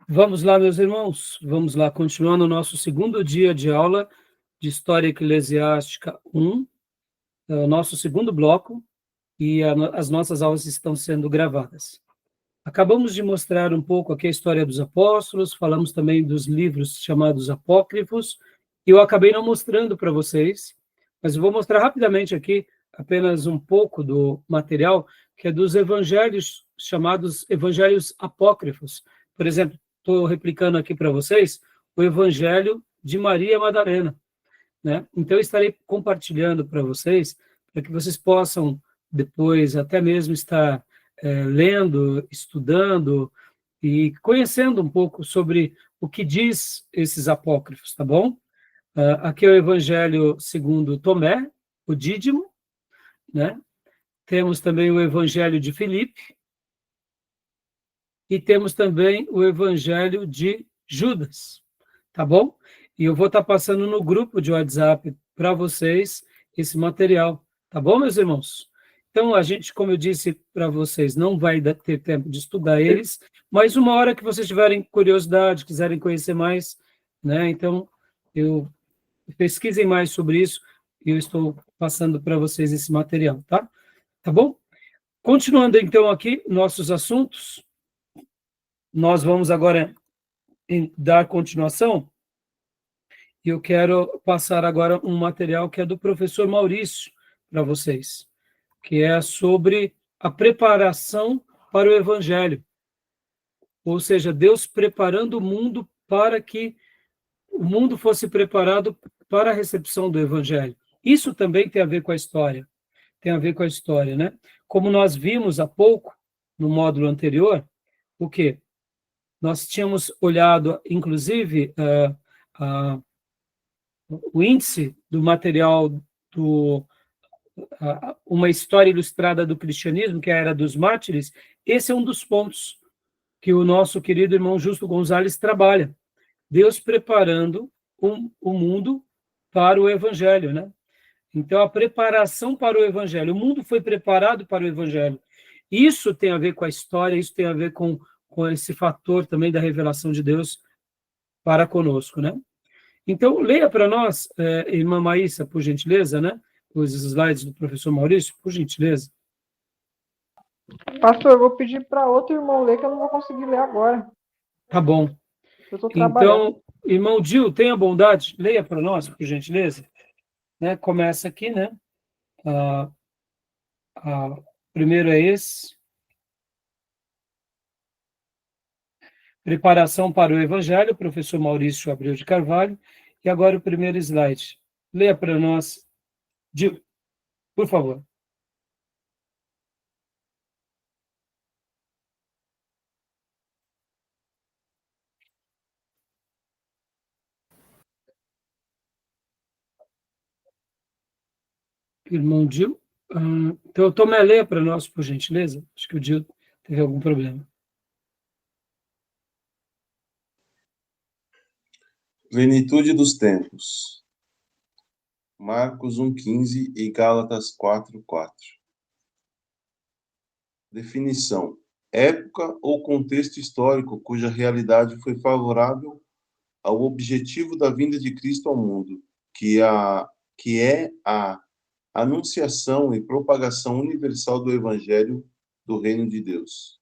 Vamos lá, meus irmãos, vamos lá, continuando o nosso segundo dia de aula de História Eclesiástica 1, o nosso segundo bloco, e as nossas aulas estão sendo gravadas. Acabamos de mostrar um pouco aqui a história dos apóstolos, falamos também dos livros chamados apócrifos, e eu acabei não mostrando para vocês, mas eu vou mostrar rapidamente aqui apenas um pouco do material, que é dos evangelhos chamados evangelhos apócrifos. Por exemplo, estou replicando aqui para vocês o Evangelho de Maria Madalena, né? Então, eu estarei compartilhando para vocês, para que vocês possam depois até mesmo estar lendo, estudando e conhecendo um pouco sobre o que diz esses apócrifos, tá bom? Aqui é o Evangelho segundo Tomé, o Dídimo, né? Temos também o Evangelho de Filipe, e temos também o Evangelho de Judas, tá bom? E eu vou estar passando no grupo de WhatsApp para vocês esse material, tá bom, meus irmãos? Então, a gente, como eu disse para vocês, não vai ter tempo de estudar eles, mas uma hora que vocês tiverem curiosidade, quiserem conhecer mais, né? Então, pesquisem mais sobre isso e eu estou passando para vocês esse material, tá? Tá bom? Continuando, então, aqui, nossos assuntos, nós vamos agora dar continuação, e eu quero passar agora um material que é do professor Maurício para vocês, que é sobre a preparação para o Evangelho, ou seja, Deus preparando o mundo para que o mundo fosse preparado para a recepção do Evangelho. Isso também tem a ver com a história, né? Como nós vimos há pouco, no módulo anterior, o quê? Nós tínhamos olhado, inclusive, o índice do material uma história ilustrada do cristianismo, que é a Era dos Mártires. Esse é um dos pontos que o nosso querido irmão Justo Gonzalez trabalha. Deus preparando o mundo para o Evangelho, né? Então, a preparação para o Evangelho. O mundo foi preparado para o Evangelho. Isso tem a ver com a história, isso tem a ver com esse fator também da revelação de Deus para conosco, né? Então, leia para nós, irmã Maísa, por gentileza, né? Os slides do professor Maurício, por gentileza. Pastor, eu vou pedir para outro irmão ler, que eu não vou conseguir ler agora. Tá bom. Eu estou trabalhando. Então, irmão Dil, tenha bondade, leia para nós, por gentileza. Né? Começa aqui, né? Primeiro é esse. Preparação para o Evangelho, professor Maurício Abreu de Carvalho. E agora o primeiro slide. Leia para nós, Dil, por favor. Irmão Dil. Então, Tomé, leia para nós, por gentileza. Acho que o Dil teve algum problema. Plenitude dos tempos. Marcos 1,15 e Gálatas 4,4. Definição: época ou contexto histórico cuja realidade foi favorável ao objetivo da vinda de Cristo ao mundo, que é a anunciação e propagação universal do Evangelho do Reino de Deus.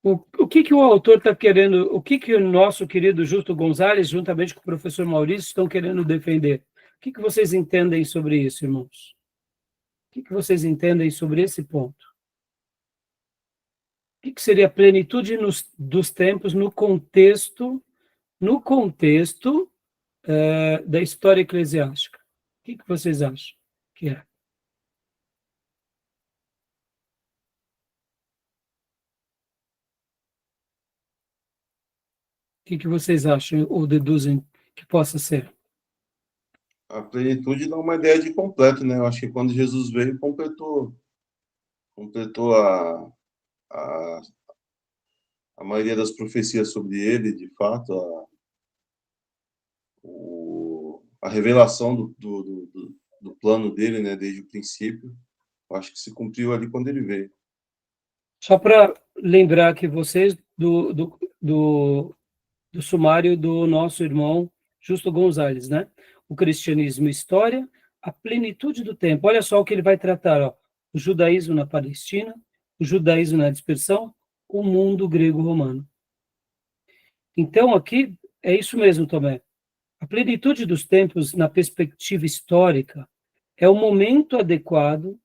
O que o autor está querendo, o que o nosso querido Justo Gonzalez, juntamente com o professor Maurício, estão querendo defender? O que vocês entendem sobre isso, irmãos? O que vocês entendem sobre esse ponto? O que seria a plenitude dos tempos no contexto da história eclesiástica? O que vocês acham que é? O que vocês acham ou deduzem que possa ser? A plenitude dá uma ideia de completo, né? Eu acho que quando Jesus veio, completou a maioria das profecias sobre ele, de fato, a revelação do plano dele, né, desde o princípio. Eu acho que se cumpriu ali quando ele veio. Só para lembrar que vocês, do sumário do nosso irmão Justo Gonzalez, né? O cristianismo e história, a plenitude do tempo. Olha só o que ele vai tratar, ó. O judaísmo na Palestina, o judaísmo na dispersão, o mundo grego-romano. Então, aqui, é isso mesmo, Tomé. A plenitude dos tempos, na perspectiva histórica, é o momento adequado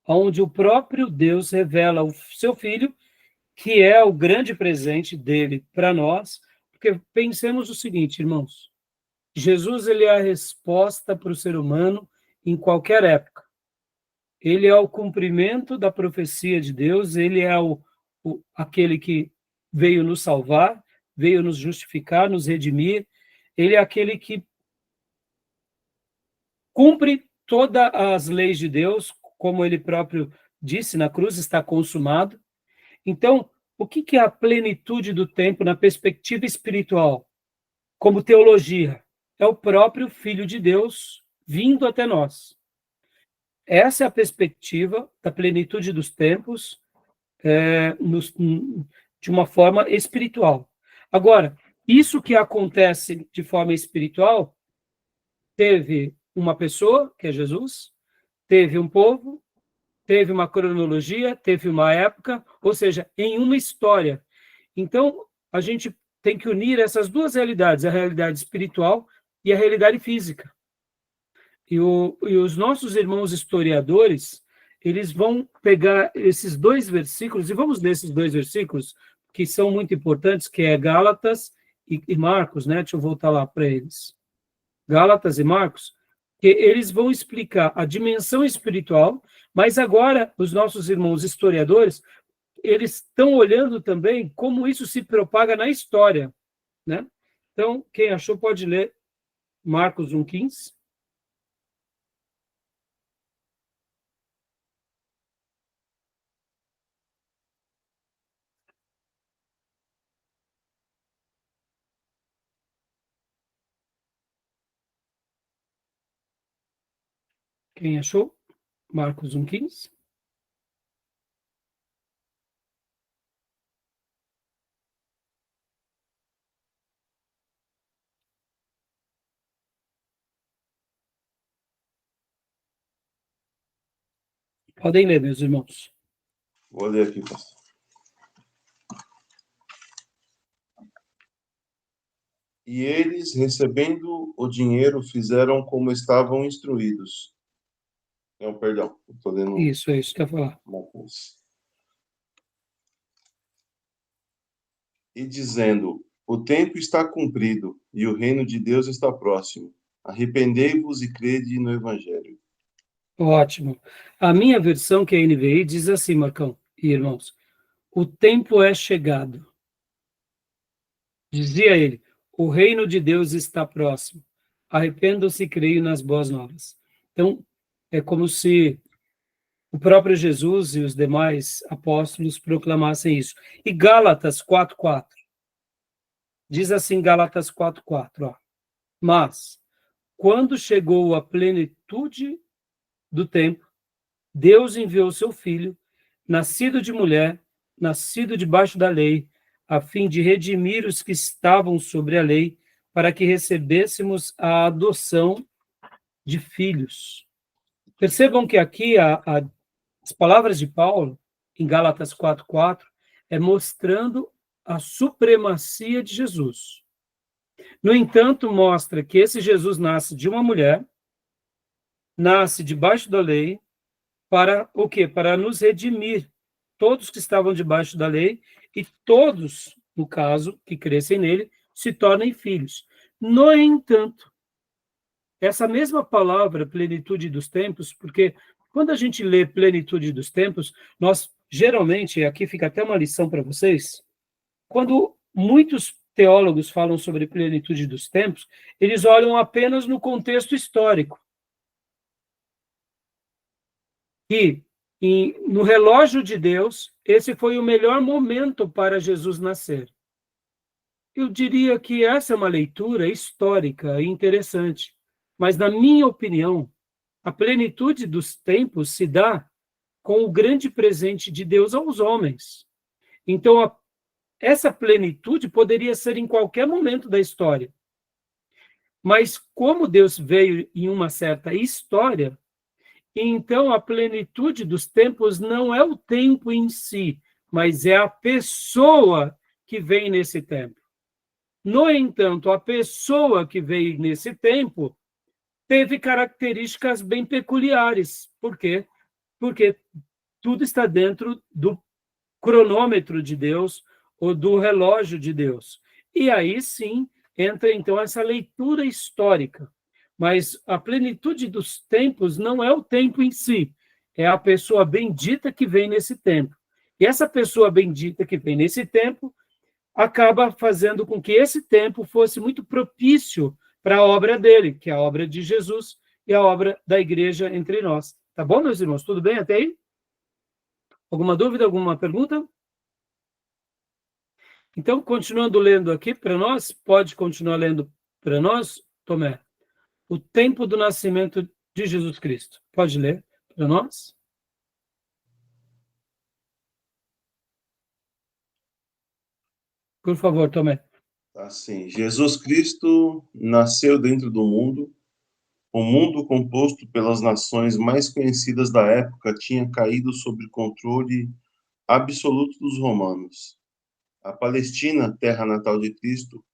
onde o próprio Deus revela o seu Filho, que é o grande presente dele para nós, porque pensemos o seguinte, irmãos, Jesus ele é a resposta para o ser humano em qualquer época. Ele é o cumprimento da profecia de Deus, ele é aquele que veio nos salvar, veio nos justificar, nos redimir, ele é aquele que cumpre todas as leis de Deus, como ele próprio disse, na cruz está consumado. Então, o que é a plenitude do tempo na perspectiva espiritual? Como teologia, é o próprio Filho de Deus vindo até nós. Essa é a perspectiva da plenitude dos tempos de uma forma espiritual. Agora, isso que acontece de forma espiritual, teve uma pessoa, que é Jesus, teve um povo, teve uma cronologia, teve uma época, ou seja, em uma história. Então, a gente tem que unir essas duas realidades, a realidade espiritual e a realidade física. E os nossos irmãos historiadores, eles vão pegar esses dois versículos, e vamos ler esses dois versículos, que são muito importantes, que é Gálatas e Marcos, né? Deixa eu voltar lá para eles. Gálatas e Marcos, que eles vão explicar a dimensão espiritual, mas agora os nossos irmãos historiadores, eles estão olhando também como isso se propaga na história, né? Então, quem achou pode ler Marcos 1,15. Quem achou? Marcos 1,15. Podem ler, meus irmãos. Vou ler aqui, pastor. E eles, recebendo o dinheiro, fizeram como estavam instruídos. Não, perdão, estou lendo Isso, é isso que eu ia falar. uma coisa. E dizendo, o tempo está cumprido e o reino de Deus está próximo. Arrependei-vos e crede no Evangelho. Ótimo. A minha versão, que é a NVI, diz assim, Marcão e irmãos, o tempo é chegado. Dizia ele, o reino de Deus está próximo. Arrependam-se e creiam nas boas novas. Então, é como se o próprio Jesus e os demais apóstolos proclamassem isso. E Gálatas 4,4. Diz assim Gálatas 4,4. Mas, quando chegou a plenitude do tempo, Deus enviou seu Filho, nascido de mulher, nascido debaixo da lei, a fim de redimir os que estavam sobre a lei, para que recebêssemos a adoção de filhos. Percebam que aqui as palavras de Paulo, em Gálatas 4,4, é mostrando a supremacia de Jesus. No entanto, mostra que esse Jesus nasce de uma mulher, nasce debaixo da lei, para o quê? Para nos redimir, todos que estavam debaixo da lei, e todos, no caso, que crescem nele, se tornem filhos. No entanto, essa mesma palavra, plenitude dos tempos, porque quando a gente lê plenitude dos tempos, nós, geralmente, aqui fica até uma lição para vocês, quando muitos teólogos falam sobre plenitude dos tempos, eles olham apenas no contexto histórico. E no relógio de Deus, esse foi o melhor momento para Jesus nascer. Eu diria que essa é uma leitura histórica e interessante, mas, na minha opinião, a plenitude dos tempos se dá com o grande presente de Deus aos homens. Então, essa plenitude poderia ser em qualquer momento da história. Mas como Deus veio em uma certa história, então a plenitude dos tempos não é o tempo em si, mas é a pessoa que vem nesse tempo. No entanto, a pessoa que veio nesse tempo teve características bem peculiares. Por quê? Porque tudo está dentro do cronômetro de Deus ou do relógio de Deus. E aí sim entra então essa leitura histórica. Mas a plenitude dos tempos não é o tempo em si, é a pessoa bendita que vem nesse tempo. E essa pessoa bendita que vem nesse tempo acaba fazendo com que esse tempo fosse muito propício para a obra dele, que é a obra de Jesus e a obra da igreja entre nós. Tá bom, meus irmãos? Tudo bem até aí? Alguma dúvida, alguma pergunta? Então, continuando lendo aqui para nós, pode continuar lendo para nós, Tomé? O tempo do nascimento de Jesus Cristo. Pode ler para nós? Por favor, Tomé. Assim, Jesus Cristo nasceu dentro do mundo. O mundo, composto pelas nações mais conhecidas da época, tinha caído sob controle absoluto dos romanos. A Palestina, terra natal de Cristo,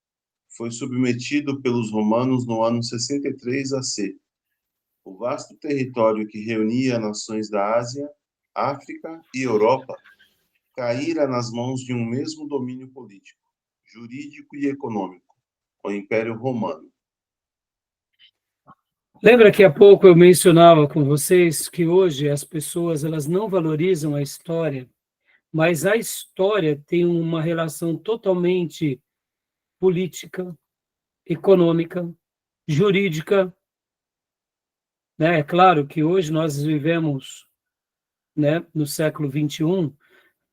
foi submetido pelos romanos no ano 63 AC. O vasto território que reunia nações da Ásia, África e Europa caíra nas mãos de um mesmo domínio político, jurídico e econômico, o Império Romano. Lembra que há pouco eu mencionava com vocês que hoje as pessoas elas não valorizam a história, mas a história tem uma relação totalmente política, econômica, jurídica, né? É claro que hoje nós vivemos, né, no século XXI,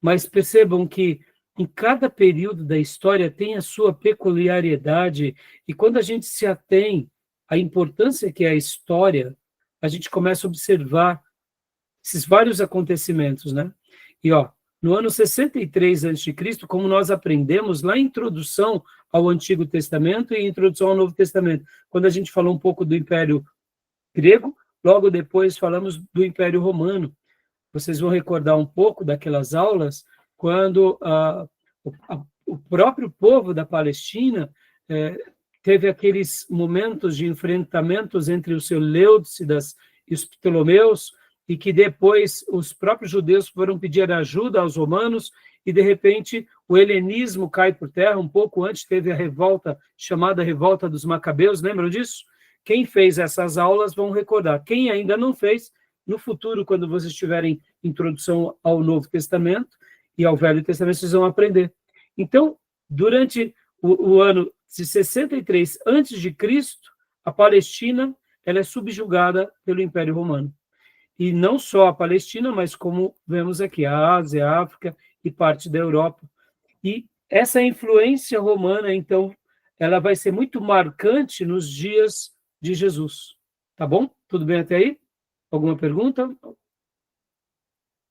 mas percebam que em cada período da história tem a sua peculiaridade, e quando a gente se atém à importância que é a história, a gente começa a observar esses vários acontecimentos, né? E, ó, no ano 63 a.C., como nós aprendemos lá em introdução ao Antigo Testamento e introdução ao Novo Testamento, quando a gente falou um pouco do Império Grego, logo depois falamos do Império Romano. Vocês vão recordar um pouco daquelas aulas quando o próprio povo da Palestina teve aqueles momentos de enfrentamentos entre os Seleucidas e os Ptolomeus, e que depois os próprios judeus foram pedir ajuda aos romanos, e de repente o helenismo cai por terra. Um pouco antes teve a revolta, chamada Revolta dos Macabeus, lembram disso? Quem fez essas aulas vão recordar. Quem ainda não fez, no futuro, quando vocês tiverem introdução ao Novo Testamento e ao Velho Testamento, vocês vão aprender. Então, durante o ano de 63 a.C., a Palestina ela é subjugada pelo Império Romano. E não só a Palestina, mas como vemos aqui, a Ásia, a África e parte da Europa. E essa influência romana, então, ela vai ser muito marcante nos dias de Jesus. Tá bom? Tudo bem até aí? Alguma pergunta?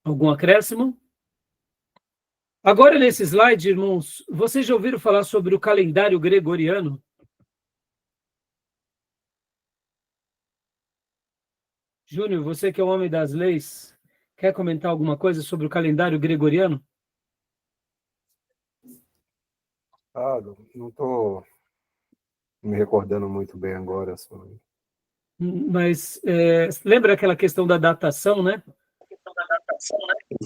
Algum acréscimo? Agora, nesse slide, irmãos, vocês já ouviram falar sobre o calendário gregoriano? Júnior, você que é o homem das leis, quer comentar alguma coisa sobre o calendário gregoriano? Não estou me recordando muito bem agora. Mas lembra aquela questão da datação, né?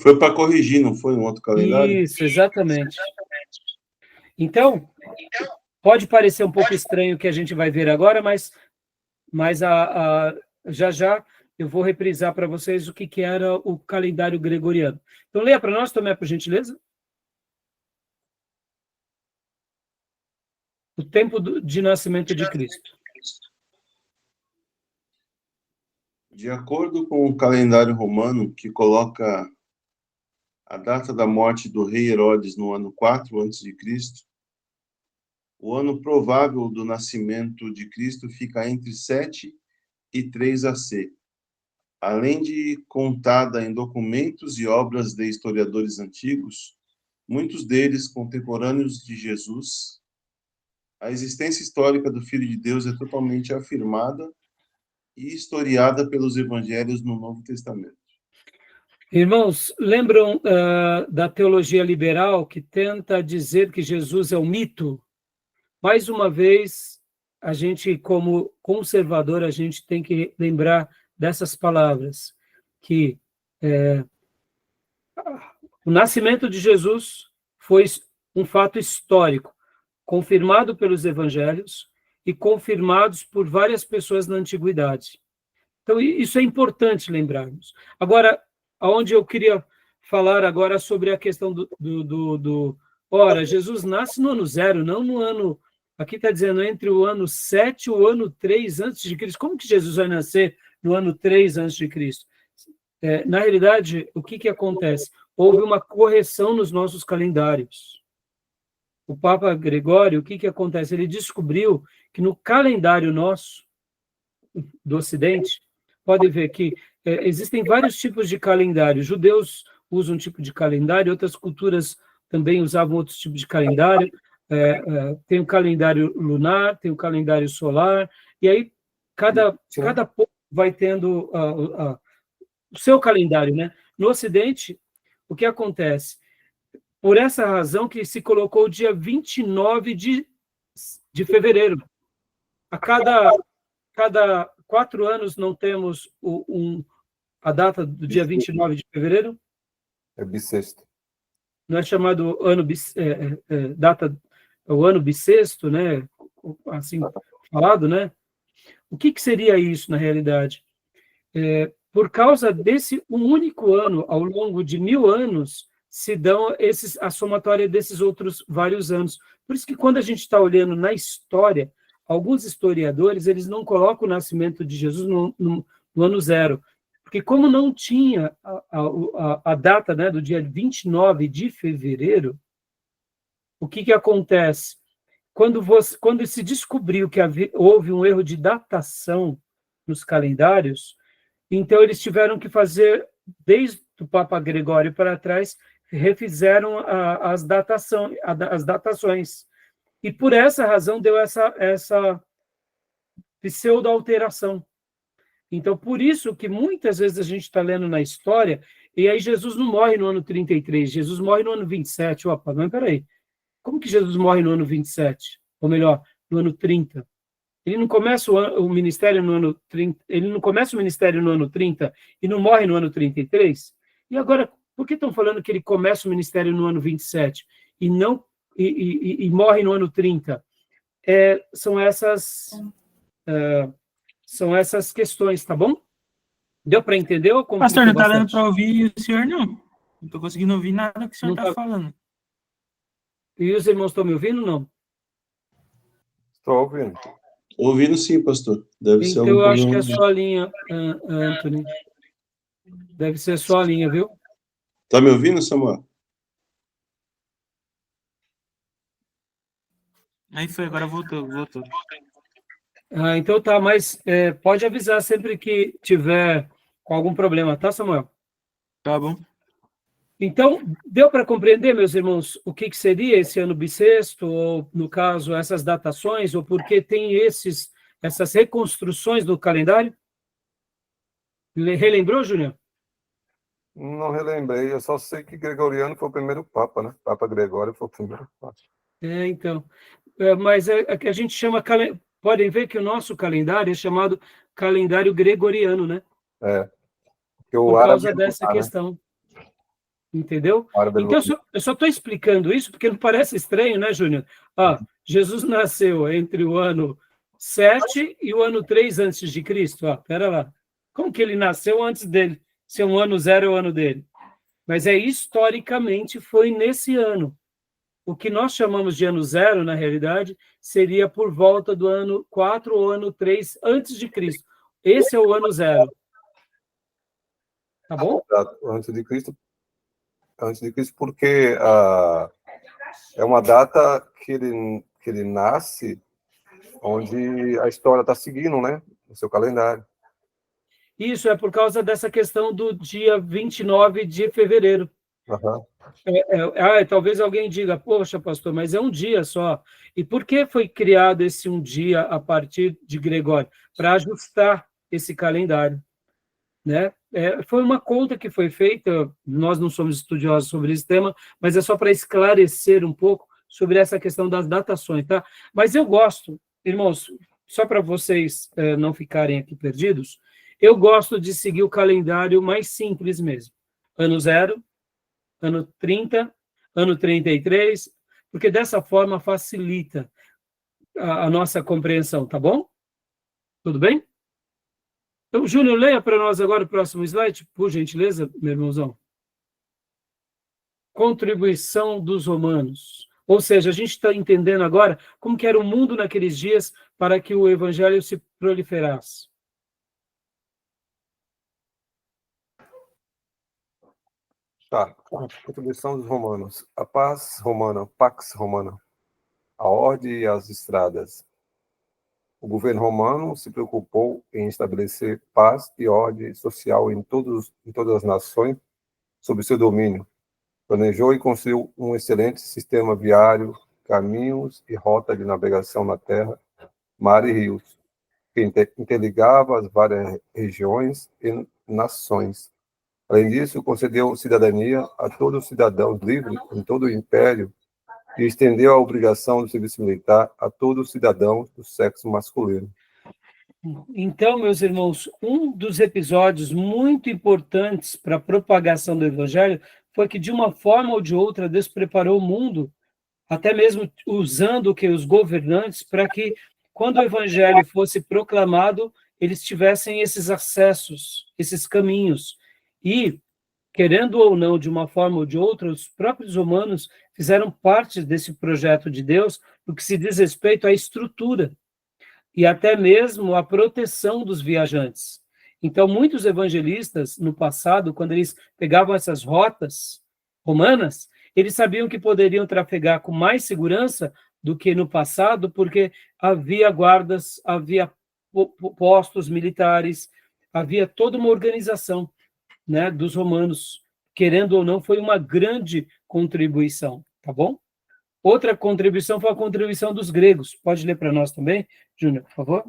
Foi para corrigir, não foi um outro calendário? Isso, exatamente. Então, pode parecer um pouco estranho o que a gente vai ver agora, mas já eu vou reprisar para vocês o que era o calendário gregoriano. Então, leia para nós, Tomé, por gentileza. O tempo de nascimento de Cristo. De acordo com o calendário romano, que coloca a data da morte do rei Herodes no ano 4 a.C., o ano provável do nascimento de Cristo fica entre 7 e 3 AC, além de contada em documentos e obras de historiadores antigos, muitos deles contemporâneos de Jesus, a existência histórica do Filho de Deus é totalmente afirmada e historiada pelos evangelhos no Novo Testamento. Irmãos, lembram da teologia liberal que tenta dizer que Jesus é um mito? Mais uma vez, a gente, como conservador, a gente tem que lembrar dessas palavras, que o nascimento de Jesus foi um fato histórico, confirmado pelos evangelhos e confirmados por várias pessoas na antiguidade. Então, isso é importante lembrarmos. Agora, aonde eu queria falar agora sobre a questão ora, Jesus nasce no ano 0, não no ano, aqui está dizendo entre o ano 7 e o ano 3 antes de Cristo. Como que Jesus vai nascer no ano 3 antes de Cristo? Na realidade, o que acontece? Houve uma correção nos nossos calendários. O Papa Gregório, o que acontece? Ele descobriu que no calendário nosso, do Ocidente, pode ver que existem vários tipos de calendário. Judeus usam um tipo de calendário, outras culturas também usavam outros tipos de calendário. Tem o calendário lunar, tem o calendário solar, e aí cada povo vai tendo o seu calendário, né? No Ocidente, o que acontece? Por essa razão que se colocou o dia 29 de fevereiro. A cada 4 anos não temos a data do dia 29 de fevereiro? É bissexto. Não é chamado ano o ano bissexto, né? Assim falado, né? O que seria isso na realidade? Por causa desse único ano, ao longo de 1000 anos, se dão a somatória desses outros vários anos. Por isso que quando a gente está olhando na história, alguns historiadores, eles não colocam o nascimento de Jesus no ano 0, porque como não tinha a data, né, do dia 29 de fevereiro, o que acontece? Quando se descobriu que houve um erro de datação nos calendários, então eles tiveram que fazer, desde o Papa Gregório para trás, refizeram as datações. E por essa razão deu essa pseudo-alteração. Então, por isso que muitas vezes a gente está lendo na história, e aí Jesus não morre no ano 33, Jesus morre no ano 27. Opa, mas peraí, como que Jesus morre no ano 27? Ou melhor, no ano 30? Ele não começa o ministério no ano 30, ele não começa o ministério no ano 30 e não morre no ano 33? E agora, por que estão falando que ele começa o ministério no ano 27 e não e morre no ano 30? São essas questões, tá bom? Deu para entender? Ou pastor, não está dando para ouvir o senhor, não. Não estou conseguindo ouvir nada que o senhor está falando. E os irmãos estão me ouvindo, não? Estou ouvindo. Ouvindo sim, pastor. Deve ser então, algum eu acho que é a problema. sua linha, Anthony. Deve ser a sua linha, viu? Tá me ouvindo, Samuel? Aí foi, agora voltou. Então tá, mas pode avisar sempre que tiver com algum problema, tá, Samuel? Tá bom. Então, deu para compreender, meus irmãos, o que seria esse ano bissexto, ou, no caso, essas datações, ou por que tem essas reconstruções do calendário? Relembrou, Júnior? Não relembrei, eu só sei que Gregoriano foi o primeiro Papa, né? Papa Gregório foi o primeiro Papa. Então. Mas a gente chama... Podem ver que o nosso calendário é chamado calendário gregoriano, né? Por causa dessa questão. Entendeu? Então, eu só estou explicando isso porque não parece estranho, né, Júnior? Jesus nasceu entre o ano 7 e o ano 3 antes de Cristo. Pera lá. Como que ele nasceu antes dele? Se o ano 0 é o ano dele. Mas historicamente, foi nesse ano. O que nós chamamos de ano 0, na realidade, seria por volta do ano 4 ou ano 3 antes de Cristo. Esse é o ano 0. Tá bom? Antes de Cristo, porque é uma data que ele nasce, onde a história está seguindo, né? No seu calendário. Isso é por causa dessa questão do dia 29 de fevereiro. Talvez alguém diga, poxa, pastor, mas é um dia só. E por que foi criado esse um dia a partir de Gregório? Para ajustar esse calendário, né? Foi uma conta que foi feita, nós não somos estudiosos sobre esse tema, mas é só para esclarecer um pouco sobre essa questão das datações, tá? Mas eu gosto, irmãos, só para vocês não ficarem aqui perdidos, eu gosto de seguir o calendário mais simples mesmo. Ano 0, ano 30, ano 33, porque dessa forma facilita a nossa compreensão, tá bom? Tudo bem? Então, Júnior, leia para nós agora o próximo slide, por gentileza, meu irmãozão. Contribuição dos romanos. Ou seja, a gente está entendendo agora como que era o mundo naqueles dias para que o evangelho se proliferasse. Tá. Contribuição dos romanos. A paz romana, Pax Romana. A ordem e as estradas. O governo romano se preocupou em estabelecer paz e ordem social em todas as nações sob seu domínio. Planejou e construiu um excelente sistema viário, caminhos e rota de navegação na terra, mar e rios, que interligava as várias regiões e nações. Além disso, concedeu cidadania a todos os cidadãos livres em todo o império e estendeu a obrigação do serviço militar a todos os cidadãos do sexo masculino. Então, meus irmãos, um dos episódios muito importantes para a propagação do evangelho foi que, de uma forma ou de outra, Deus preparou o mundo, até mesmo usando os governantes, para que, quando o evangelho fosse proclamado, eles tivessem esses acessos, esses caminhos. E, querendo ou não, de uma forma ou de outra, os próprios romanos fizeram parte desse projeto de Deus, no que se diz respeito à estrutura e até mesmo à proteção dos viajantes. Então, muitos evangelistas, no passado, quando eles pegavam essas rotas romanas, eles sabiam que poderiam trafegar com mais segurança do que no passado, porque havia guardas, havia postos militares, havia toda uma organização, né, dos romanos. Querendo ou não, foi uma grande contribuição, tá bom? Outra contribuição foi a contribuição dos gregos. Pode ler para nós também, Júnior, por favor?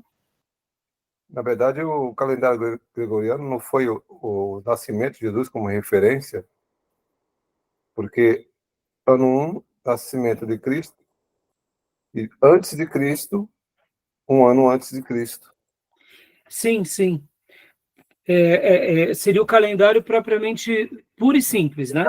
Na verdade, o calendário gregoriano não foi o nascimento de Jesus como referência, porque ano 1, nascimento de Cristo, e antes de Cristo, um ano antes de Cristo. Sim, sim. Seria o calendário propriamente puro e simples, né?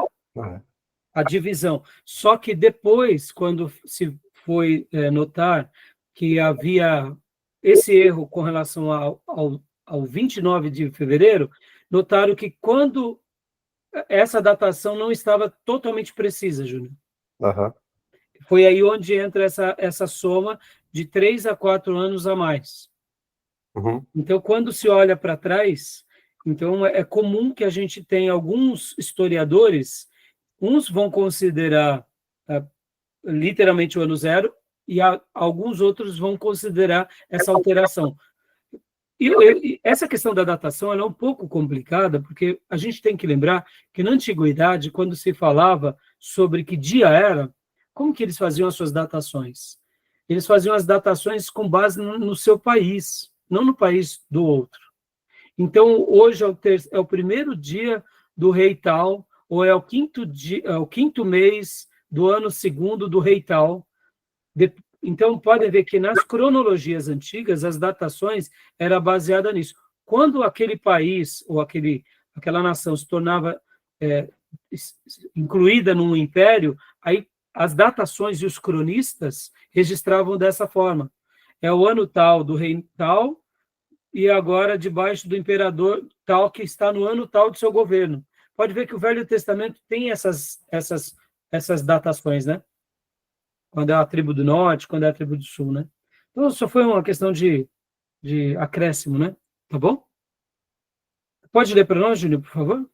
A divisão. Só que depois, quando se foi notar que havia esse erro com relação ao 29 de fevereiro, notaram que quando essa datação não estava totalmente precisa, Júnior. Foi aí onde entra essa soma de 3 a 4 anos a mais. Então, quando se olha para trás, então é comum que a gente tenha alguns historiadores, uns vão considerar literalmente o ano 0, e alguns outros vão considerar essa alteração. E essa questão da datação ela é um pouco complicada, porque a gente tem que lembrar que na antiguidade, quando se falava sobre que dia era, como que eles faziam as suas datações? Eles faziam as datações com base no seu país, não no país do outro. Então, hoje é o primeiro dia do rei tal, ou é o quinto mês do ano segundo do rei tal. Então, podem ver que nas cronologias antigas, as datações eram baseadas nisso. Quando aquele país ou aquela nação se tornava incluída num império, aí as datações e os cronistas registravam dessa forma. É o ano tal do rei tal, e agora debaixo do imperador tal, que está no ano tal do seu governo. Pode ver que o Velho Testamento tem essas datações, né? Quando é a tribo do norte, quando é a tribo do sul, né? Então, só foi uma questão de acréscimo, né? Tá bom? Pode ler para nós, Júnior, por favor?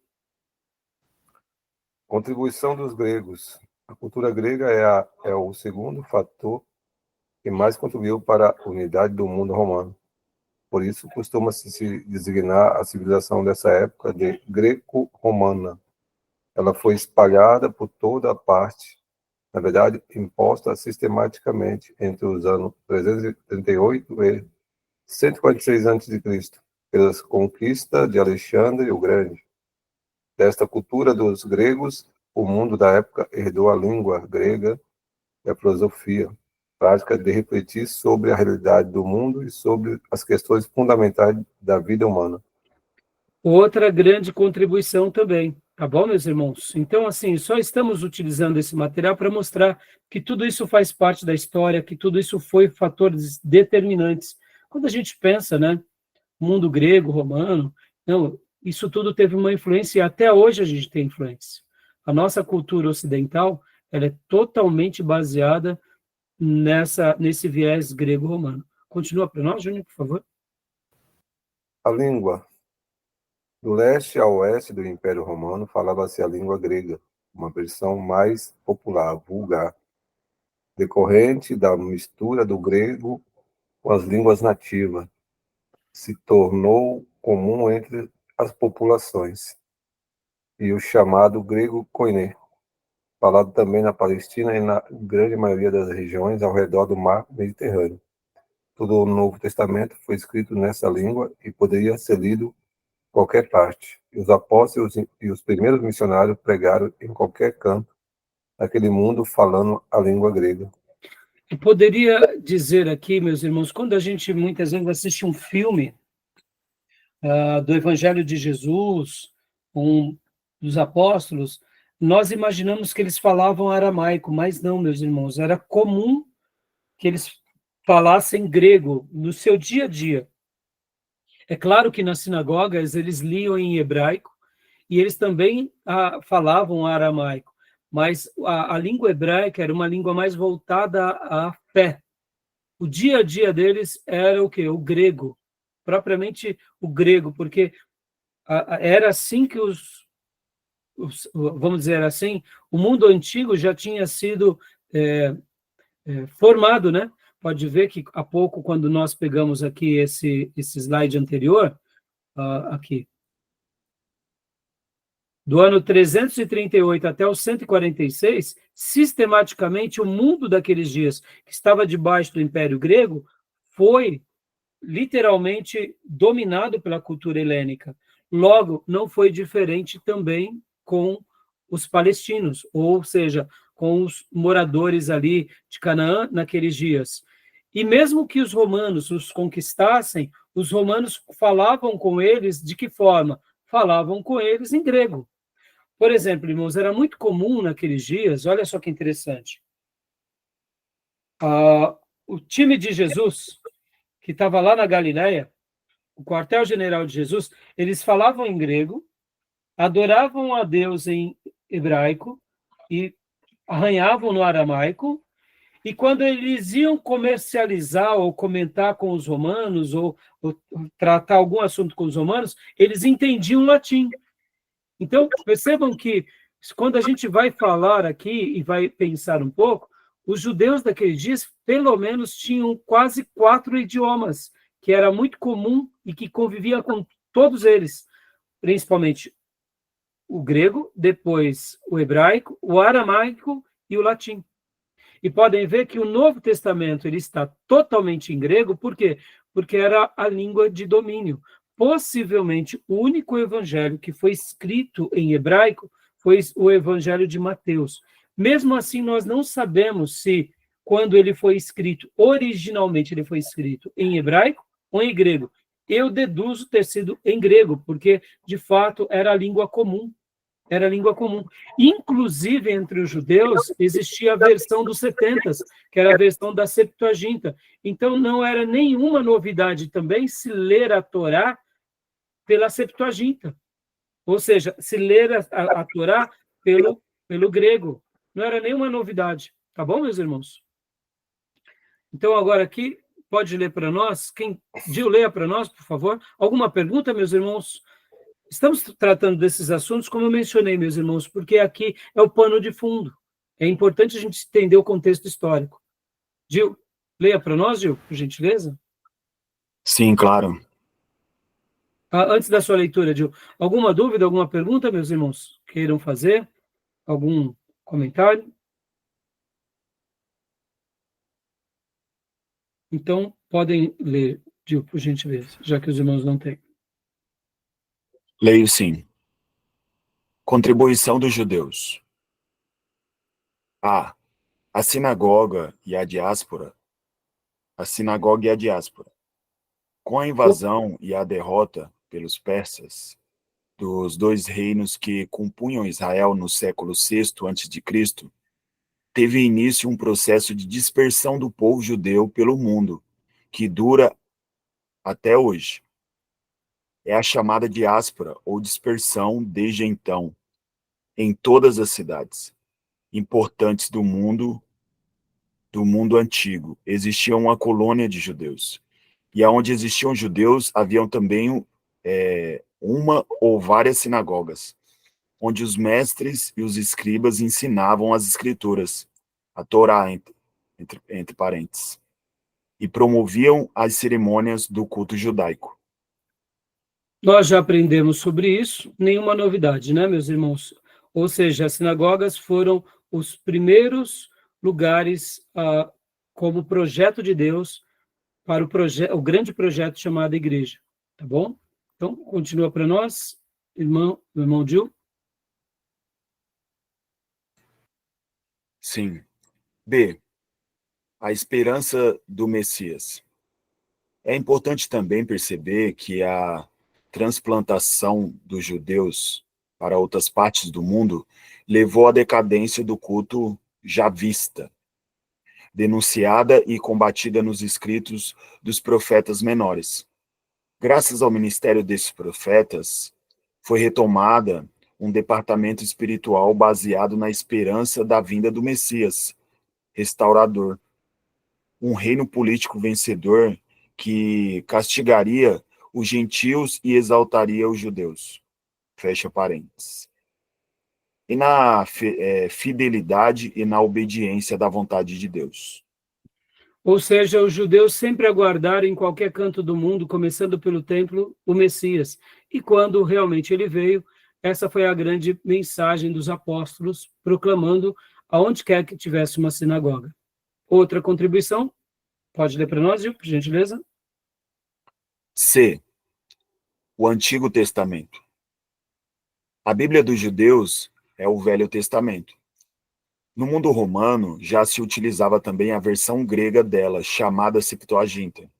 Contribuição dos gregos. A cultura grega é o segundo fator que mais contribuiu para a unidade do mundo romano. Por isso, costuma-se designar a civilização dessa época de greco-romana. Ela foi espalhada por toda a parte, na verdade, imposta sistematicamente entre os anos 338 e 146 a.C., pelas conquistas de Alexandre o Grande. Desta cultura dos gregos, o mundo da época herdou a língua grega e a filosofia, prática de refletir sobre a realidade do mundo e sobre as questões fundamentais da vida humana. Outra grande contribuição também, tá bom, meus irmãos? Então, assim, só estamos utilizando esse material para mostrar que tudo isso faz parte da história, que tudo isso foi fatores determinantes. Quando a gente pensa, né, mundo grego, romano, não, isso tudo teve uma influência e até hoje a gente tem influência. A nossa cultura ocidental, ela é totalmente baseada nesse viés grego-romano. Continua para nós, Júnior, por favor. A língua. Do leste a oeste do Império Romano falava-se a língua grega, uma versão mais popular, vulgar, decorrente da mistura do grego com as línguas nativas. Se tornou comum entre as populações. E o chamado grego koiné, falado também na Palestina e na grande maioria das regiões ao redor do mar Mediterrâneo. Todo o Novo Testamento foi escrito nessa língua e poderia ser lido em qualquer parte. E os apóstolos e os primeiros missionários pregaram em qualquer canto daquele mundo falando a língua grega. Eu poderia dizer aqui, meus irmãos, quando a gente muitas vezes assiste um filme do Evangelho de Jesus, dos apóstolos, nós imaginamos que eles falavam aramaico, mas não, meus irmãos, era comum que eles falassem grego no seu dia a dia. É claro que nas sinagogas eles liam em hebraico e eles também falavam aramaico, mas a língua hebraica era uma língua mais voltada à fé. O dia a dia deles era o quê? O grego, propriamente o grego, porque era assim que vamos dizer assim, o mundo antigo já tinha sido formado, né? Pode ver que há pouco, quando nós pegamos aqui esse slide anterior, aqui, do ano 338 até o 146, sistematicamente o mundo daqueles dias, que estava debaixo do Império Grego, foi literalmente dominado pela cultura helênica. Logo, não foi diferente também com os palestinos, ou seja, com os moradores ali de Canaã naqueles dias. E mesmo que os romanos os conquistassem, os romanos falavam com eles de que forma? Falavam com eles em grego. Por exemplo, irmãos, era muito comum naqueles dias, olha só que interessante, o time de Jesus, que estava lá na Galileia, o quartel-general de Jesus, eles falavam em grego, adoravam a Deus em hebraico e arranhavam no aramaico, e quando eles iam comercializar ou comentar com os romanos, ou tratar algum assunto com os romanos, eles entendiam latim. Então, percebam que quando a gente vai falar aqui e vai pensar um pouco, os judeus daqueles dias, pelo menos, tinham quase 4 idiomas, que era muito comum e que convivia com todos eles, principalmente o grego, depois o hebraico, o aramaico e o latim. E podem ver que o Novo Testamento ele está totalmente em grego, por quê? Porque era a língua de domínio. Possivelmente, o único evangelho que foi escrito em hebraico foi o evangelho de Mateus. Mesmo assim, nós não sabemos se, quando ele foi escrito, originalmente ele foi escrito em hebraico ou em grego. Eu deduzo ter sido em grego, porque, de fato, era a língua comum. Era a língua comum. Inclusive, entre os judeus, existia a versão dos 70, que era a versão da Septuaginta. Então, não era nenhuma novidade também se ler a Torá pela Septuaginta. Ou seja, se ler a Torá pelo grego. Não era nenhuma novidade. Tá bom, meus irmãos? Então, agora aqui, pode ler para nós. Gil, leia para nós, por favor. Alguma pergunta, meus irmãos? Estamos tratando desses assuntos, como eu mencionei, meus irmãos, porque aqui é o pano de fundo. É importante a gente entender o contexto histórico. Gil, leia para nós, Gil, por gentileza. Sim, claro. Antes da sua leitura, Gil, alguma dúvida, alguma pergunta, meus irmãos, queiram fazer? Algum comentário? Então, podem ler, Gil, por gentileza, já que os irmãos não têm. Leio sim. Contribuição dos judeus. A. A sinagoga e a diáspora. A sinagoga e a diáspora. Com a invasão e a derrota pelos persas dos dois reinos que compunham Israel no século VI a.C., teve início um processo de dispersão do povo judeu pelo mundo, que dura até hoje. É a chamada diáspora ou dispersão desde então, em todas as cidades importantes do mundo antigo. Existia uma colônia de judeus. E onde existiam judeus, haviam também uma ou várias sinagogas, onde os mestres e os escribas ensinavam as escrituras, a Torá, entre parênteses, e promoviam as cerimônias do culto judaico. Nós já aprendemos sobre isso, nenhuma novidade, né, meus irmãos? Ou seja, as sinagogas foram os primeiros lugares como projeto de Deus para o grande projeto chamado igreja, tá bom? Então, continua para nós, irmão Gil. Sim. B. A esperança do Messias. É importante também perceber que a transplantação dos judeus para outras partes do mundo levou à decadência do culto javista, denunciada e combatida nos escritos dos profetas menores. Graças ao ministério desses profetas, foi retomada um departamento espiritual baseado na esperança da vinda do Messias, restaurador, um reino político vencedor que castigaria os gentios e exaltaria os judeus. Fecha parênteses. E na fidelidade e na obediência da vontade de Deus. Ou seja, os judeus sempre aguardaram em qualquer canto do mundo, começando pelo templo, o Messias. E quando realmente ele veio, essa foi a grande mensagem dos apóstolos, proclamando aonde quer que tivesse uma sinagoga. Outra contribuição? Pode ler para nós, Gil, por gentileza? C. O Antigo Testamento. A Bíblia dos judeus é o Velho Testamento. No mundo romano, já se utilizava também a versão grega dela, chamada Septuaginta,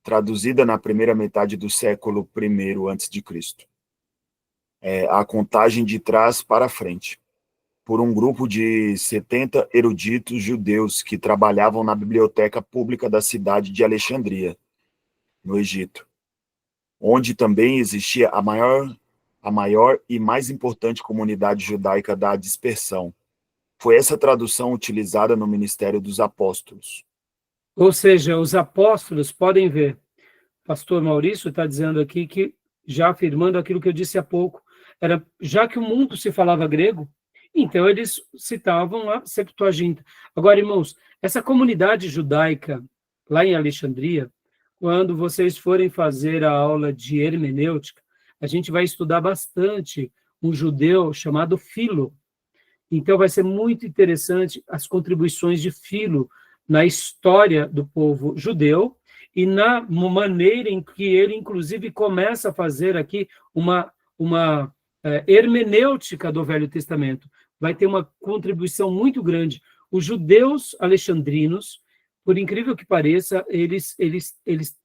traduzida na primeira metade do século I a.C. A contagem de trás para frente, por um grupo de 70 eruditos judeus que trabalhavam na biblioteca pública da cidade de Alexandria, no Egito, onde também existia a maior e mais importante comunidade judaica da dispersão. Foi essa tradução utilizada no ministério dos apóstolos. Ou seja, os apóstolos, podem ver, pastor Maurício está dizendo aqui que, já afirmando aquilo que eu disse há pouco, já que o mundo se falava grego, então eles citavam a Septuaginta. Agora, irmãos, essa comunidade judaica, lá em Alexandria, quando vocês forem fazer a aula de hermenêutica, a gente vai estudar bastante um judeu chamado Filo. Então, vai ser muito interessante as contribuições de Filo na história do povo judeu e na maneira em que ele, inclusive, começa a fazer aqui uma hermenêutica do Velho Testamento. Vai ter uma contribuição muito grande. Os judeus alexandrinos, por incrível que pareça, eles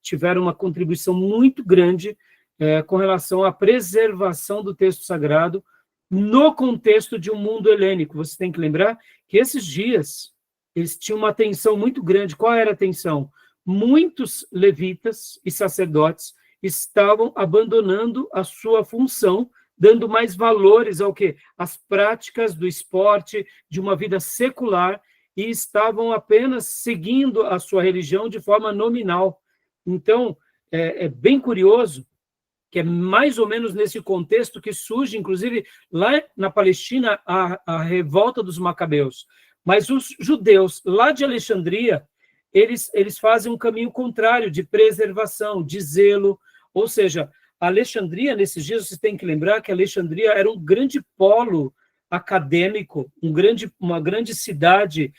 tiveram uma contribuição muito grande com relação à preservação do texto sagrado no contexto de um mundo helênico. Você tem que lembrar que esses dias eles tinham uma tensão muito grande. Qual era a tensão? Muitos levitas e sacerdotes estavam abandonando a sua função, dando mais valores ao quê? As práticas do esporte, de uma vida secular, e estavam apenas seguindo a sua religião de forma nominal. Então, é bem curioso que é mais ou menos nesse contexto que surge, inclusive, lá na Palestina, a revolta dos Macabeus. Mas os judeus lá de Alexandria, eles fazem um caminho contrário de preservação, de zelo, ou seja, Alexandria, nesses dias, vocês têm que lembrar que Alexandria era um grande polo acadêmico, uma grande cidade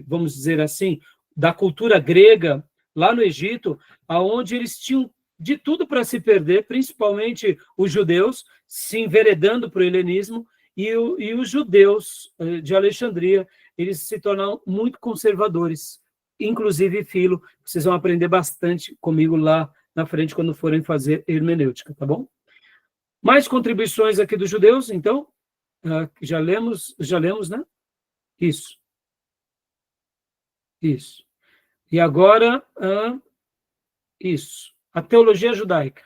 vamos dizer assim, da cultura grega, lá no Egito, aonde eles tinham de tudo para se perder, principalmente os judeus, se enveredando para o helenismo, e os judeus de Alexandria, eles se tornaram muito conservadores, inclusive Filo. Vocês vão aprender bastante comigo lá na frente quando forem fazer hermenêutica, tá bom? Mais contribuições aqui dos judeus, então? Já lemos, né? Isso. E agora, isso. A teologia judaica.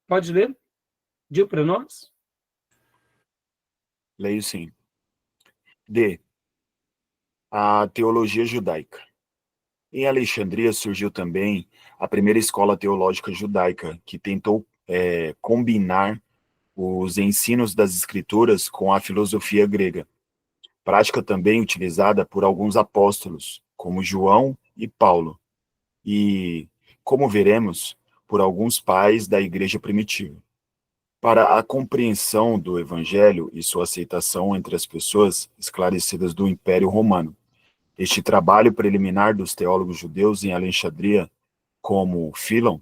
Pode ler? Diga para nós. Leio sim. D. A teologia judaica. Em Alexandria surgiu também a primeira escola teológica judaica, que tentou combinar os ensinos das escrituras com a filosofia grega, prática também utilizada por alguns apóstolos, como João e Paulo, e, como veremos, por alguns pais da igreja primitiva. Para a compreensão do evangelho e sua aceitação entre as pessoas esclarecidas do Império Romano, este trabalho preliminar dos teólogos judeus em Alexandria, como Filon,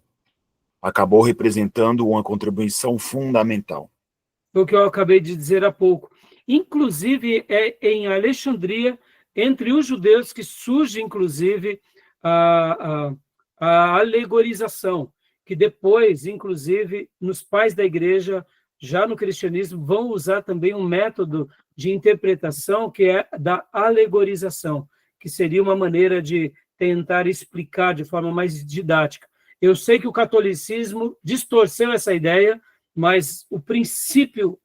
acabou representando uma contribuição fundamental. Foi o que eu acabei de dizer há pouco. Inclusive, é em Alexandria, entre os judeus, que surge, inclusive, a alegorização, que depois, inclusive, nos pais da igreja, já no cristianismo, vão usar também um método de interpretação que é da alegorização, que seria uma maneira de tentar explicar de forma mais didática. Eu sei que o catolicismo distorceu essa ideia, mas o princípio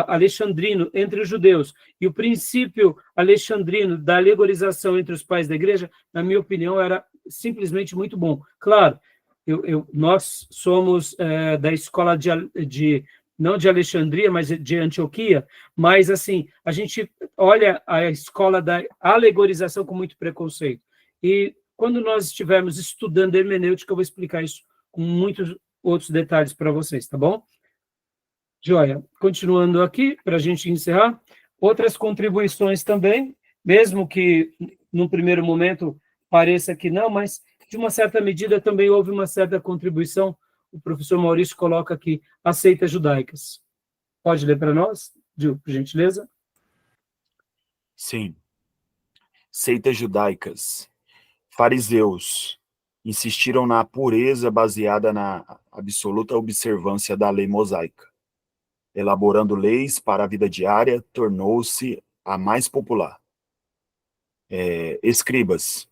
alexandrino entre os judeus e o princípio alexandrino da alegorização entre os pais da igreja, na minha opinião, era simplesmente muito bom. Claro, nós somos da escola não de Alexandria, mas de Antioquia, mas assim, a gente olha a escola da alegorização com muito preconceito. E quando nós estivermos estudando hermenêutica, eu vou explicar isso com muitos outros detalhes para vocês, tá bom? Joia. Continuando aqui, para a gente encerrar, outras contribuições também, mesmo que num primeiro momento pareça que não, mas de uma certa medida também houve uma certa contribuição. O professor Maurício coloca aqui, as seitas judaicas. Pode ler para nós, Gil, por gentileza? Sim. Seitas judaicas. Fariseus insistiram na pureza baseada na absoluta observância da lei mosaica. Elaborando leis para a vida diária, tornou-se a mais popular. Escribas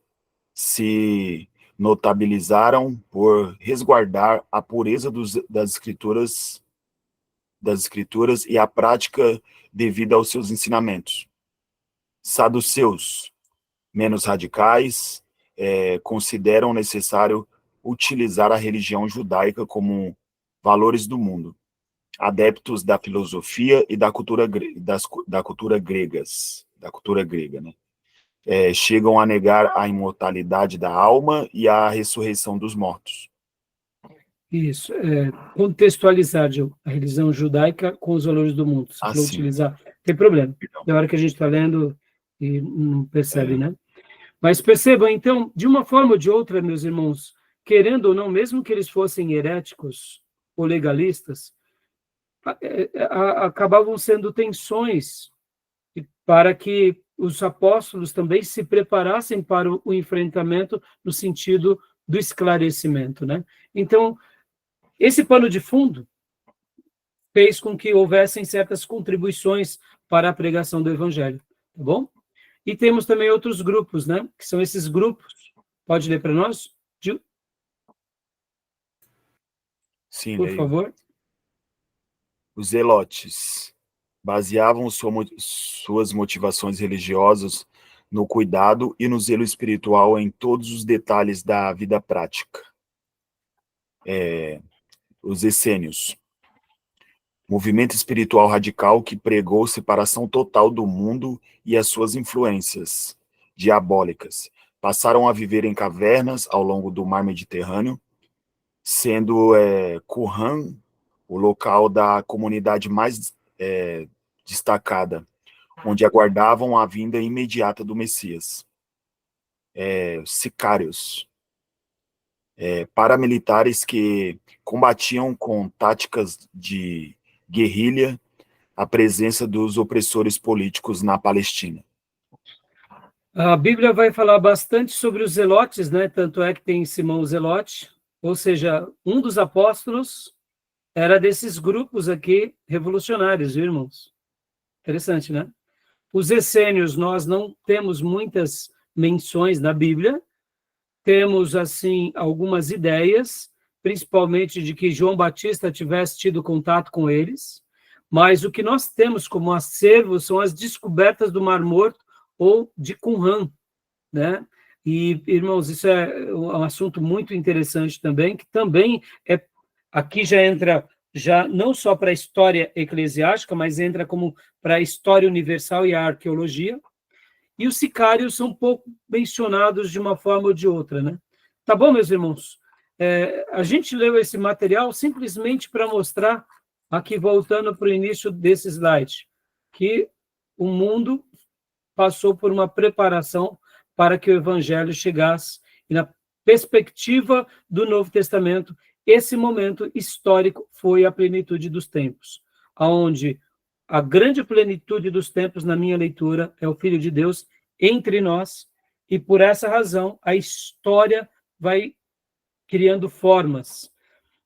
se notabilizaram por resguardar a pureza das escrituras e a prática devida aos seus ensinamentos. Saduceus, menos radicais, consideram necessário utilizar a religião judaica como valores do mundo, adeptos da filosofia e da cultura grega, né? Chegam a negar a imortalidade da alma e a ressurreição dos mortos. Isso, contextualizar, Gil, a religião judaica com os valores do mundo. Se for utilizar, tem problema. Na hora que a gente está lendo e não percebe, né? Mas percebam, então, de uma forma ou de outra, meus irmãos, querendo ou não, mesmo que eles fossem heréticos ou legalistas, acabavam sendo tensões para que os apóstolos também se preparassem para o enfrentamento no sentido do esclarecimento, né? Então, esse pano de fundo fez com que houvessem certas contribuições para a pregação do evangelho, tá bom? E temos também outros grupos, né? Que são esses grupos. Pode ler para nós, Gil? Sim, por favor. Os zelotes baseavam suas motivações religiosas no cuidado e no zelo espiritual em todos os detalhes da vida prática. Os essênios, movimento espiritual radical que pregou separação total do mundo e as suas influências diabólicas. Passaram a viver em cavernas ao longo do mar Mediterrâneo, sendo Qumran o local da comunidade mais destacada, onde aguardavam a vinda imediata do Messias. Sicários, paramilitares que combatiam com táticas de guerrilha a presença dos opressores políticos na Palestina. A Bíblia vai falar bastante sobre os zelotes, né? Tanto é que tem Simão o Zelote, ou seja, um dos apóstolos era desses grupos aqui revolucionários, viu, irmãos? Interessante, né? Os essênios, nós não temos muitas menções na Bíblia, temos, assim, algumas ideias, principalmente de que João Batista tivesse tido contato com eles, mas o que nós temos como acervo são as descobertas do Mar Morto ou de Qumran, né? E, irmãos, isso é um assunto muito interessante também, que também aqui já entra, já não só para a história eclesiástica, mas entra como para a história universal e a arqueologia. E os sicários são pouco mencionados de uma forma ou de outra, né? Tá bom, meus irmãos? A gente leu esse material simplesmente para mostrar, aqui voltando para o início desse slide, que o mundo passou por uma preparação para que o evangelho chegasse. E na perspectiva do Novo Testamento, esse momento histórico foi a plenitude dos tempos, onde a grande plenitude dos tempos, na minha leitura, é o Filho de Deus entre nós, e por essa razão a história vai criando formas.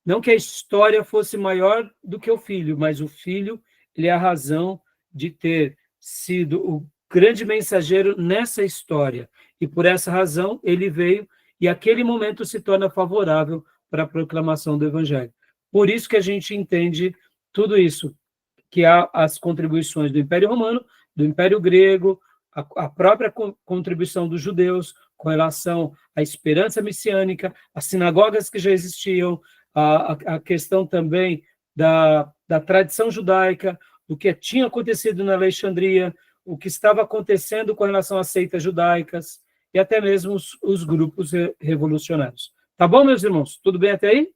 Não que a história fosse maior do que o Filho, mas o Filho, ele é a razão de ter sido o grande mensageiro nessa história, e por essa razão ele veio, e aquele momento se torna favorável para a proclamação do Evangelho. Por isso que a gente entende tudo isso, que há as contribuições do Império Romano, do Império Grego, a própria contribuição dos judeus com relação à esperança messiânica, as sinagogas que já existiam, a questão também da tradição judaica, do que tinha acontecido na Alexandria, o que estava acontecendo com relação às seitas judaicas e até mesmo os grupos revolucionários. Tá bom, meus irmãos? Tudo bem até aí?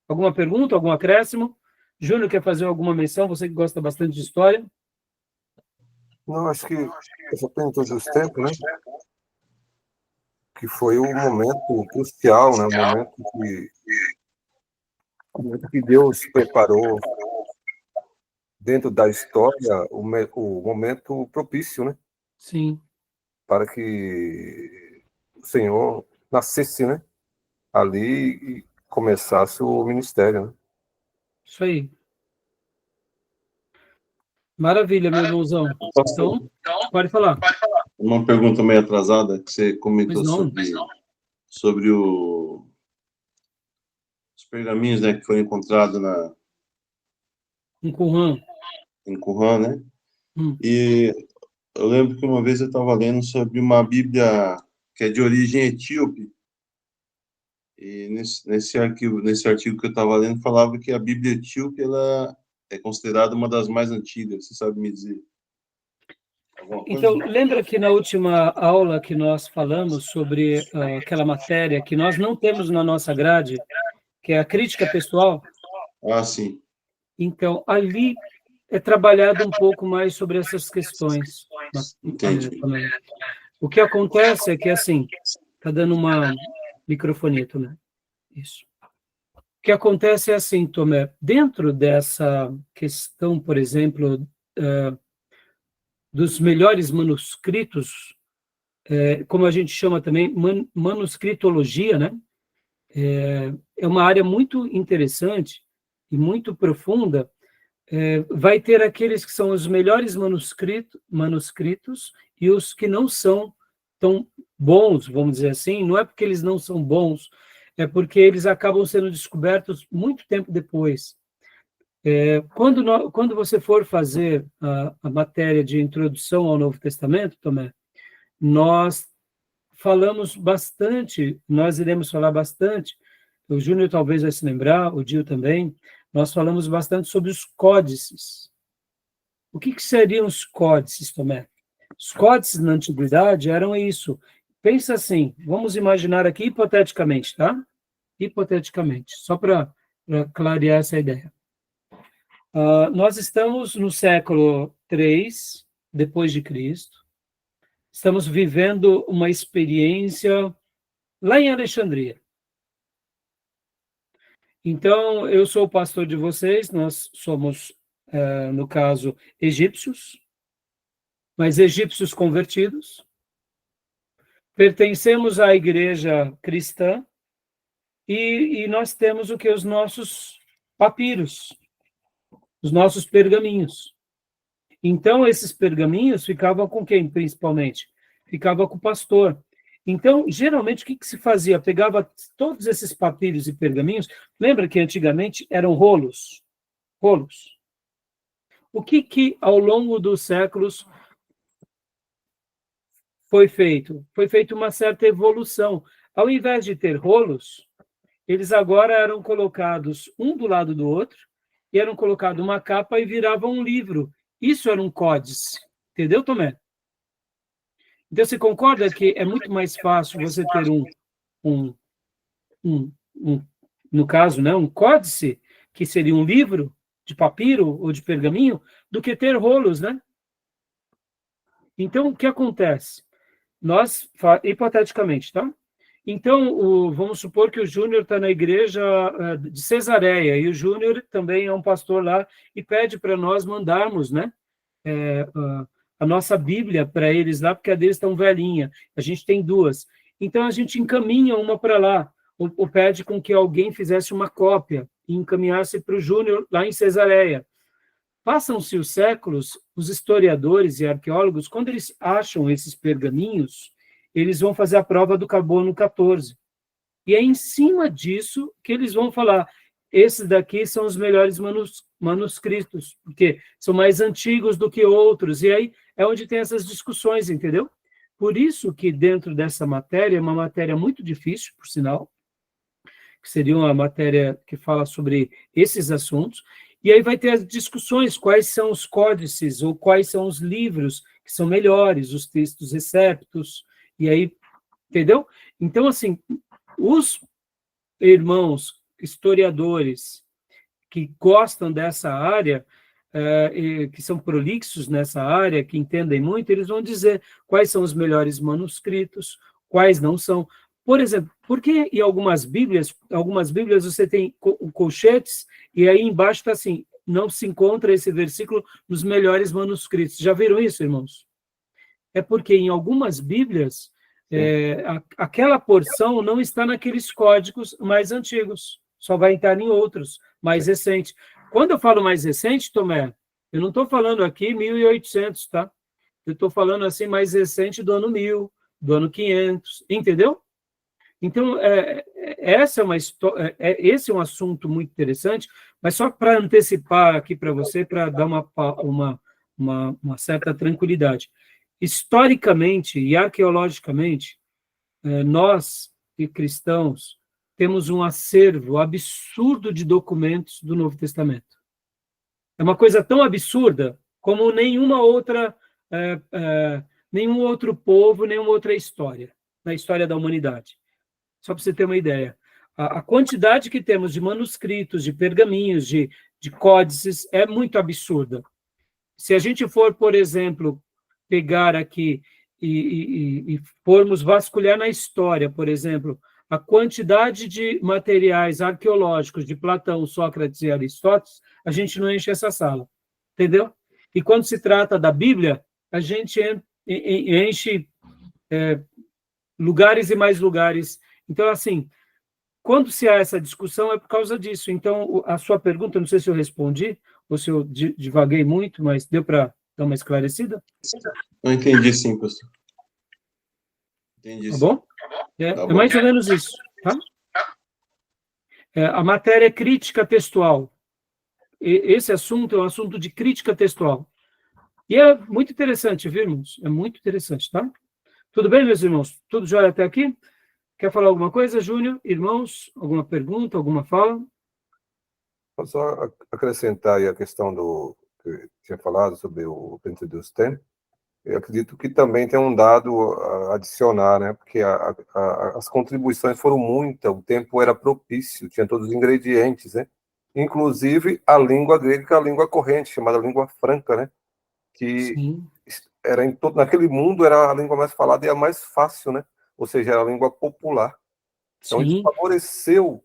Alguma pergunta, algum acréscimo? Júnior, quer fazer alguma menção? Você que gosta bastante de história? Não, acho que essa plenitude dos tempos, né? Que foi o momento crucial, né? O momento que Deus preparou dentro da história, o momento propício, né? Sim. Para que o Senhor nascesse, né? Ali e começasse o ministério, né? Isso aí. Maravilha, meu irmãozão. Então, pode falar. Uma pergunta meio atrasada que você comentou sobre os pergaminhos, né, que foram encontrados Em Qumran. em Qumran, né? E eu lembro que uma vez eu estava lendo sobre uma Bíblia que é de origem etíope. E nesse artigo que eu estava lendo, falava que a Bíblia etíope ela é considerada uma das mais antigas. Você sabe me dizer alguma coisa? Então, lembra que na última aula que nós falamos sobre aquela matéria que nós não temos na nossa grade, que é a crítica pessoal? Ah, sim. Então, ali é trabalhado um pouco mais sobre essas questões. Entendi. O que acontece é que, assim, está dando uma microfonia, Tomé. Isso. O que acontece é assim, Tomé, dentro dessa questão, por exemplo, dos melhores manuscritos, como a gente chama também, manuscritologia, né? É uma área muito interessante e muito profunda. Vai ter aqueles que são os melhores manuscritos e os que não são tão bons, vamos dizer assim. Não é porque eles não são bons, é porque eles acabam sendo descobertos muito tempo depois. Quando você for fazer a matéria de introdução ao Novo Testamento, Tomé, nós falamos bastante, nós iremos falar bastante, o Júnior talvez vai se lembrar, o Dio também, nós falamos bastante sobre os códices. O que seriam os códices, Tomé? Os códices na antiguidade eram isso. Pensa assim, vamos imaginar aqui hipoteticamente, tá? hipoteticamente, só para clarear essa ideia. Nós estamos no século III depois de Cristo. Estamos vivendo uma experiência lá em Alexandria. Então, eu sou o pastor de vocês, nós somos, no caso, egípcios, mas egípcios convertidos. Pertencemos à igreja cristã e nós temos o que? Os nossos papiros, os nossos pergaminhos. Então, esses pergaminhos ficavam com quem, principalmente? Ficava com o pastor. Então, geralmente, o que se fazia? Pegava todos esses papiros e pergaminhos, lembra que antigamente eram rolos? Rolos. O que ao longo dos séculos foi feito? Foi feita uma certa evolução. Ao invés de ter rolos, eles agora eram colocados um do lado do outro, e eram colocados uma capa e viravam um livro. Isso era um códice. Entendeu, Tomé? Então, você concorda que é muito mais fácil você ter no caso, né, um códice, que seria um livro de papiro ou de pergaminho, do que ter rolos, né? Então, o que acontece? Nós, hipoteticamente, tá? Então, vamos supor que o Júnior está na igreja de Cesareia, e o Júnior também é um pastor lá, e pede para nós mandarmos, né, a nossa Bíblia para eles lá, porque a deles está velhinha. A gente tem duas. Então, a gente encaminha uma para lá, ou pede com que alguém fizesse uma cópia e encaminhasse para o Júnior lá em Cesareia. Passam-se os séculos, os historiadores e arqueólogos, quando eles acham esses pergaminhos, eles vão fazer a prova do carbono 14. E é em cima disso que eles vão falar, esses daqui são os melhores manuscritos, porque são mais antigos do que outros, e aí é onde tem essas discussões, entendeu? Por isso que dentro dessa matéria, é uma matéria muito difícil, por sinal, que seria uma matéria que fala sobre esses assuntos, e aí vai ter as discussões, quais são os códices, ou quais são os livros que são melhores, os textos receptos, e aí, entendeu? Então, assim, os irmãos historiadores que gostam dessa área, que são prolixos nessa área, que entendem muito, eles vão dizer quais são os melhores manuscritos, quais não são. Por exemplo, porque em algumas Bíblias você tem colchetes, e aí embaixo está assim, não se encontra esse versículo nos melhores manuscritos. Já viram isso, irmãos? É porque em algumas Bíblias, aquela porção não está naqueles códigos mais antigos, só vai estar em outros, mais recentes. Quando eu falo mais recente, Tomé, eu não estou falando aqui 1800, tá? Eu estou falando assim mais recente do ano 1000, do ano 500, entendeu? Então, esse é um assunto muito interessante, mas só para antecipar aqui para você, para dar uma certa tranquilidade. Historicamente e arqueologicamente, nós, cristãos, temos um acervo absurdo de documentos do Novo Testamento. É uma coisa tão absurda como nenhum outro povo, nenhuma outra história, na história da humanidade. Só para você ter uma ideia. A quantidade que temos de manuscritos, de pergaminhos, de códices, é muito absurda. Se a gente for, por exemplo, pegar aqui e formos vasculhar na história, por exemplo, a quantidade de materiais arqueológicos de Platão, Sócrates e Aristóteles, a gente não enche essa sala, entendeu? E quando se trata da Bíblia, a gente enche lugares e mais lugares. Então, assim, quando se há essa discussão, é por causa disso. Então, a sua pergunta, não sei se eu respondi, ou se eu divaguei muito, mas deu para dar uma esclarecida? Eu entendi sim, pastor. Entendi sim. Tá bom? É mais ou menos isso, tá? A matéria é crítica textual. Esse assunto é um assunto de crítica textual. E é muito interessante, viu, irmãos? É muito interessante, tá? Tudo bem, meus irmãos? Tudo jóia até aqui? Quer falar alguma coisa, Júnior? Irmãos, alguma pergunta, alguma fala? Vou só acrescentar aí a questão que tinha falado sobre o Pentecostés. Eu acredito que também tem um dado a adicionar, né? Porque as contribuições foram muitas, o tempo era propício, tinha todos os ingredientes, né? Inclusive a língua grega, que é a língua corrente, chamada língua franca, né? Que Sim, era naquele mundo era a língua mais falada e a mais fácil, né? Ou seja, era a língua popular. Então isso sim. favoreceu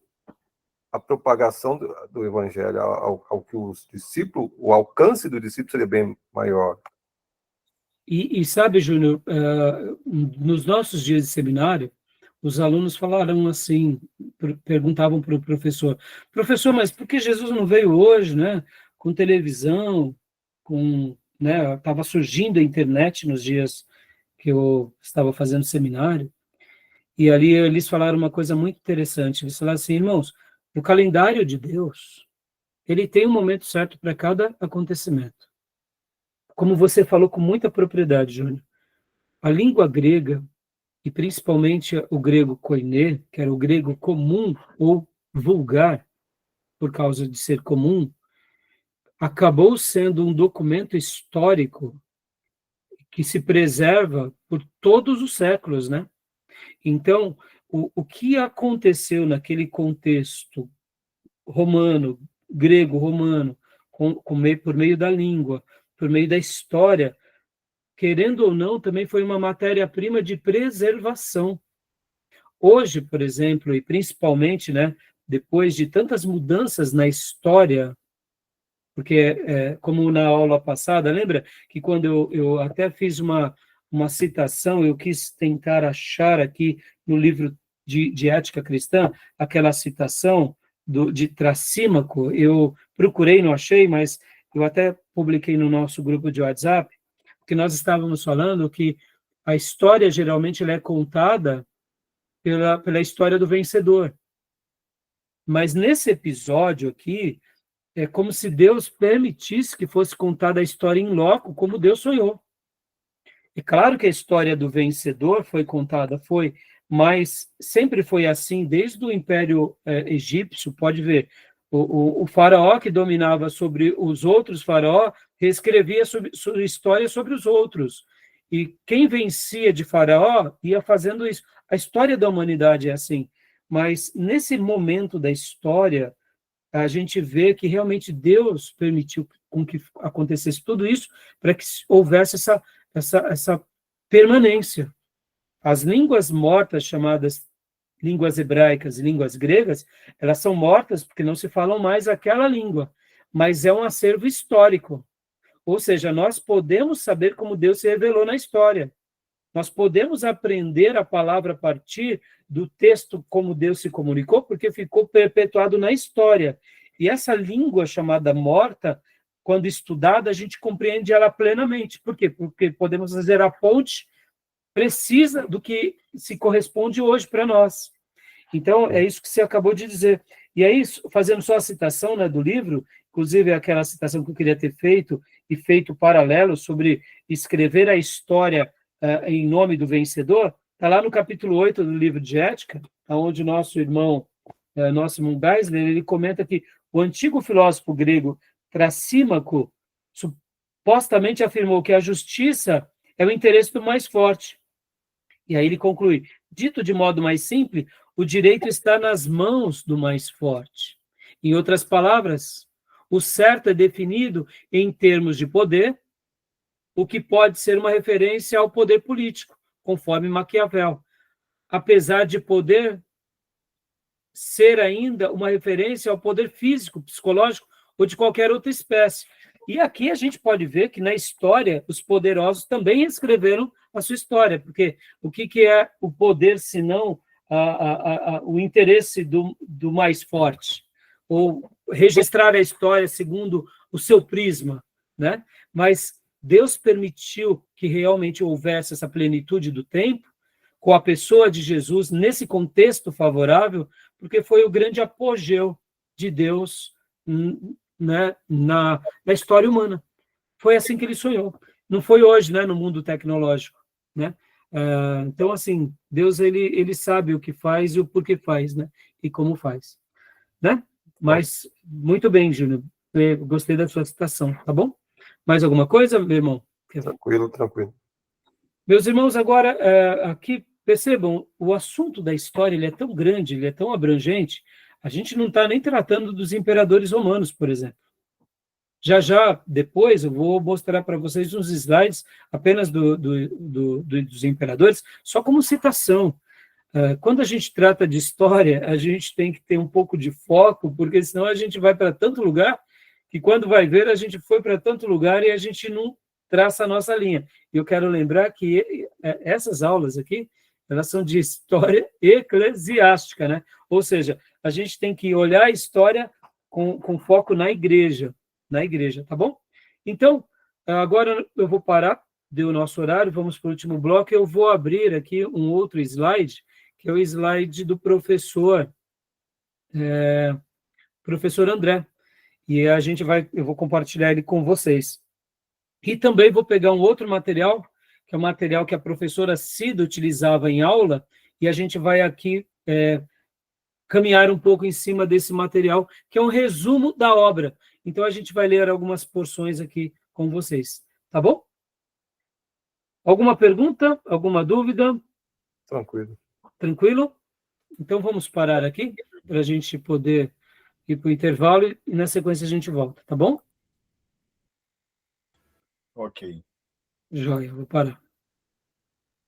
a propagação do evangelho ao que os discípulos, o alcance do discípulo seria bem maior. E sabe, Júnior, nos nossos dias de seminário, os alunos falaram assim, perguntavam para o professor, mas por que Jesus não veio hoje, né? Com televisão, né? Estava surgindo a internet nos dias que eu estava fazendo seminário, e ali eles falaram uma coisa muito interessante. Eles falaram assim, irmãos, o calendário de Deus, ele tem um momento certo para cada acontecimento. Como você falou com muita propriedade, Júnior, a língua grega, e principalmente o grego koiné, que era o grego comum ou vulgar, por causa de ser comum, acabou sendo um documento histórico que se preserva por todos os séculos, né? Então, o que aconteceu naquele contexto romano, grego-romano, por meio da língua, por meio da história, querendo ou não, também foi uma matéria-prima de preservação. Hoje, por exemplo, e principalmente, né, depois de tantas mudanças na história, porque, como na aula passada, lembra que quando eu até fiz uma citação, eu quis tentar achar aqui no livro de Ética Cristã, aquela citação de Tracímaco, eu procurei, não achei, mas eu até publiquei no nosso grupo de WhatsApp, que nós estávamos falando que a história geralmente ela é contada pela história do vencedor. Mas nesse episódio aqui, é como se Deus permitisse que fosse contada a história em loco, como Deus sonhou. É claro que a história do vencedor foi contada, mas sempre foi assim, desde o Império Egípcio, pode ver, o faraó que dominava sobre os outros faraó, reescrevia sua história sobre os outros. E quem vencia de faraó ia fazendo isso. A história da humanidade é assim. Mas nesse momento da história, a gente vê que realmente Deus permitiu com que acontecesse tudo isso para que houvesse essa permanência. As línguas mortas, chamadas línguas hebraicas e línguas gregas, elas são mortas porque não se falam mais aquela língua, mas é um acervo histórico. Ou seja, nós podemos saber como Deus se revelou na história. Nós podemos aprender a palavra a partir do texto como Deus se comunicou, porque ficou perpetuado na história. E essa língua chamada morta, quando estudada, a gente compreende ela plenamente. Por quê? Porque podemos fazer a ponte precisa do que se corresponde hoje para nós. Então, é isso que você acabou de dizer. E aí, fazendo só a citação, né, do livro, inclusive aquela citação que eu queria ter feito, e feito paralelo sobre escrever a história em nome do vencedor, está lá no capítulo 8 do livro de Ética, onde nosso irmão Geisler, ele comenta que o antigo filósofo grego Tracímaco supostamente afirmou que a justiça é o interesse do mais forte. E aí ele conclui, dito de modo mais simples, o direito está nas mãos do mais forte. Em outras palavras, o certo é definido em termos de poder, o que pode ser uma referência ao poder político, conforme Maquiavel. Apesar de poder ser ainda uma referência ao poder físico, psicológico ou de qualquer outra espécie. E aqui a gente pode ver que na história os poderosos também escreveram a sua história, porque o que é o poder senão o interesse do mais forte? Ou registrar a história segundo o seu prisma, né? Mas Deus permitiu que realmente houvesse essa plenitude do tempo, com a pessoa de Jesus, nesse contexto favorável, porque foi o grande apogeu de Deus, né, na história humana. Foi assim que ele sonhou. Não foi hoje, né, no mundo tecnológico, né? Então, assim, Deus, ele sabe o que faz e o porquê faz, né? E como faz, né? Mas, muito bem, Júnior. Gostei da sua citação, tá bom? Mais alguma coisa, meu irmão? Tranquilo, tranquilo. Meus irmãos, agora, aqui, percebam, o assunto da história ele é tão grande, ele é tão abrangente, a gente não está nem tratando dos imperadores romanos, por exemplo. Já, depois, eu vou mostrar para vocês uns slides apenas dos imperadores, só como citação. Quando a gente trata de história, a gente tem que ter um pouco de foco, porque senão a gente vai para tanto lugar, que quando vai ver, a gente foi para tanto lugar e a gente não traça a nossa linha. E eu quero lembrar que essas aulas aqui, elas são de história eclesiástica, né? Ou seja, a gente tem que olhar a história com foco na igreja, tá bom? Então, agora eu vou parar, deu o nosso horário, vamos para o último bloco, eu vou abrir aqui um outro slide, que é o slide do professor André, e eu vou compartilhar ele com vocês. E também vou pegar um outro material, que é o material que a professora Cida utilizava em aula, e a gente vai aqui caminhar um pouco em cima desse material, que é um resumo da obra. Então, a gente vai ler algumas porções aqui com vocês, tá bom? Alguma pergunta? Alguma dúvida? Tranquilo. Tranquilo? Então, vamos parar aqui, para a gente poder ir para o intervalo, e na sequência a gente volta, tá bom? Ok. Joia, vou parar.